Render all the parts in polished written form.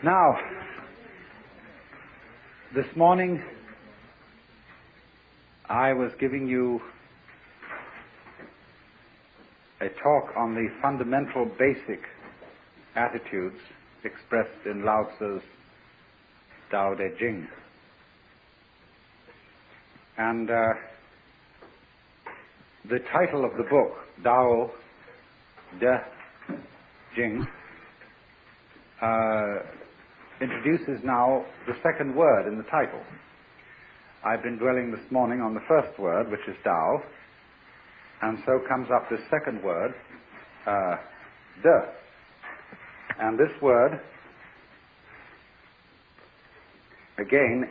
Now, this morning I was giving you a talk on the fundamental basic attitudes expressed in Lao Tzu's Tao Te Ching. And the title of the book, Tao Te Ching, introduces now the second word in the title. I've been dwelling this morning on the first word, which is Tao, and so comes up this second word, De. And this word, again,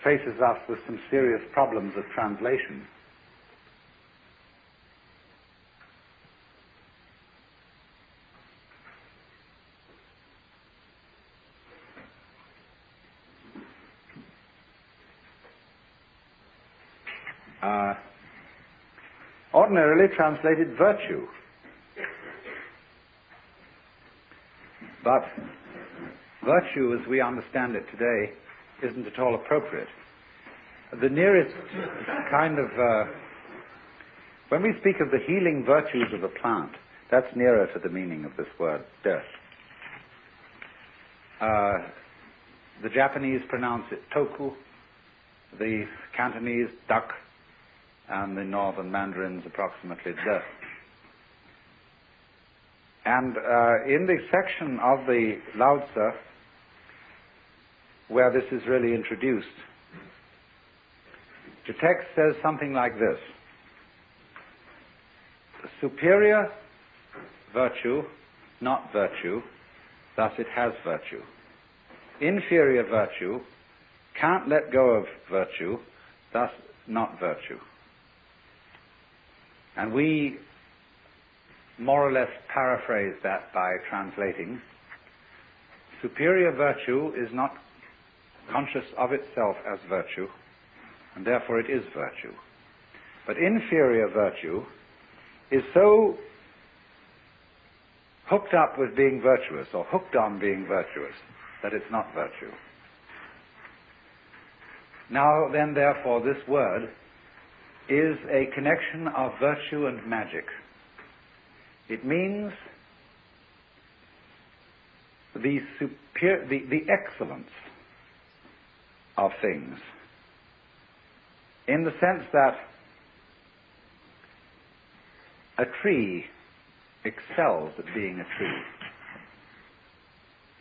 faces us with some serious problems of translation. Ordinarily translated virtue. But virtue, as we understand it today, isn't at all appropriate. The nearest kind of... when we speak of the healing virtues of a plant, that's nearer to the meaning of this word, de. The Japanese pronounce it toku, the Cantonese dak, and the northern Mandarins approximately de. And in the section of the Lao Tzu where this is really introduced, the text says something like this: superior virtue, not virtue, thus it has virtue. Inferior virtue, can't let go of virtue, thus not virtue. And we more or less paraphrase that by translating, superior virtue is not conscious of itself as virtue, and therefore it is virtue. But inferior virtue is so hooked up with being virtuous, or hooked on being virtuous, that it's not virtue. Now then, therefore, this word is a connection of virtue and magic. It means the excellence of things, in the sense that a tree excels at being a tree,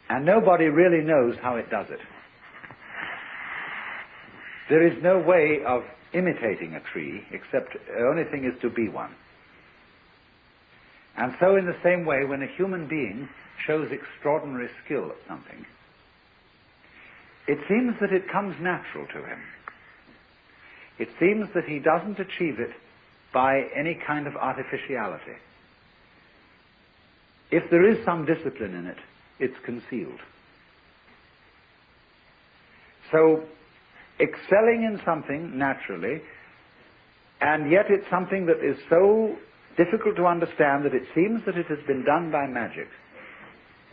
and nobody really knows how it does it. There is no way of imitating a tree, except the only thing is to be one. And so in the same way, when a human being shows extraordinary skill at something, it seems that it comes natural to him. It seems that he doesn't achieve it by any kind of artificiality. If there is some discipline in it, it's concealed. So, excelling in something naturally, and yet it's something that is so difficult to understand that it seems that it has been done by magic,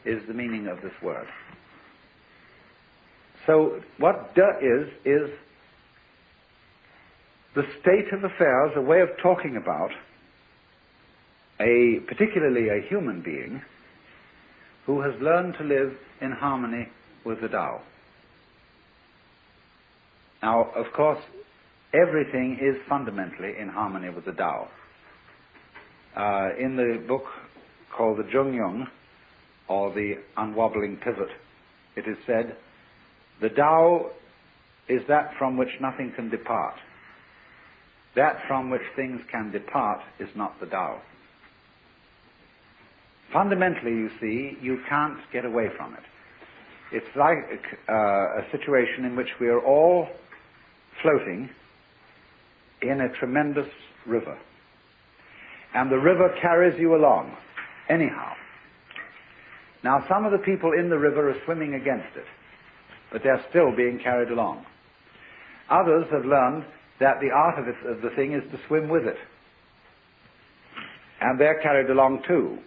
is the meaning of this word. So what de is the state of affairs, a way of talking about particularly a human being who has learned to live in harmony with the Tao. Now, of course, everything is fundamentally in harmony with the Tao. In the book called the Zhongyong, or the Unwobbling Pivot, it is said, the Tao is that from which nothing can depart. That from which things can depart is not the Tao. Fundamentally, you see, you can't get away from it. It's like a situation in which we are all floating in a tremendous river. And the river carries you along, anyhow. Now, some of the people in the river are swimming against it, but they're still being carried along. Others have learned that the art of the thing is to swim with it. And they're carried along too.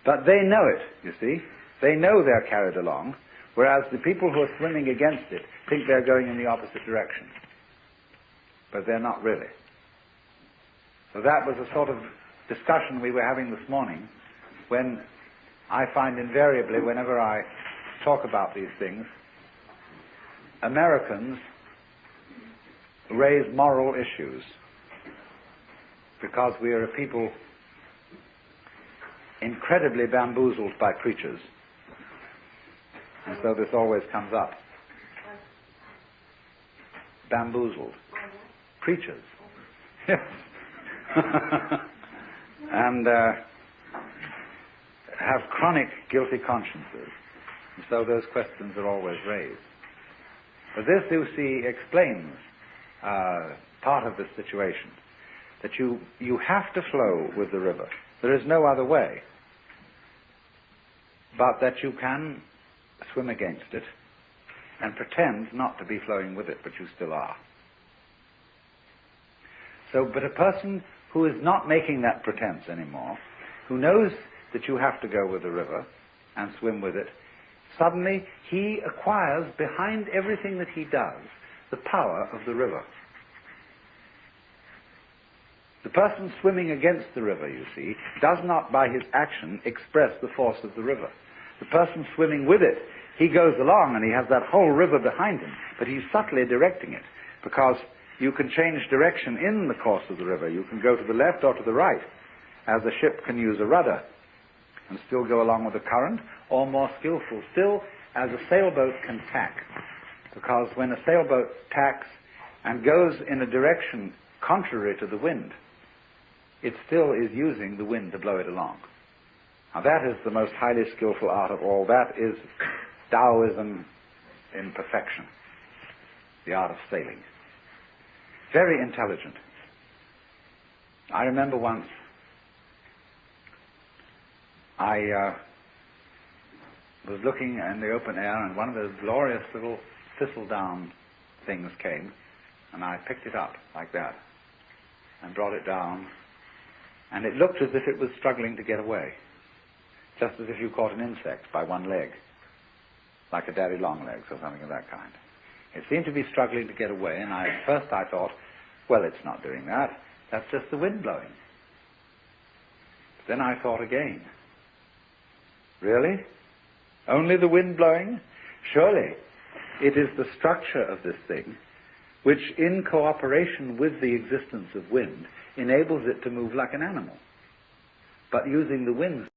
But they know it, you see. They know they're carried along, whereas the people who are swimming against it think they're going in the opposite direction. But they're not really. So that was a sort of discussion we were having this morning, when I find invariably, whenever I talk about these things, Americans raise moral issues because we are a people incredibly bamboozled by preachers. And so this always comes up. Bamboozled. Preachers. Yes. And have chronic guilty consciences. And so those questions are always raised. But this, you see, explains part of this situation. That you have to flow with the river. There is no other way. But that you can swim against it and pretend not to be flowing with it, but you still are. So, but a person who is not making that pretense anymore, who knows that you have to go with the river and swim with it, suddenly he acquires behind everything that he does the power of the river. The person swimming against the river, you see, does not by his action express the force of the river. The person swimming with it, he goes along and he has that whole river behind him, but he's subtly directing it, because you can change direction in the course of the river. You can go to the left or to the right, as a ship can use a rudder and still go along with the current, or more skillful still, as a sailboat can tack. Because when a sailboat tacks and goes in a direction contrary to the wind, it still is using the wind to blow it along. Now that is the most highly skillful art of all. That is Taoism in perfection, the art of sailing. Very intelligent. I remember once I was looking in the open air, and one of those glorious little thistledown things came, and I picked it up like that and brought it down, and it looked as if it was struggling to get away, just as if you caught an insect by one leg, like a daddy long legs or something of that kind. It seemed to be struggling to get away, and at first I thought, well, it's not doing that. That's just the wind blowing. But then I thought again, really? Only the wind blowing? Surely it is the structure of this thing which, in cooperation with the existence of wind, enables it to move like an animal, but using the wind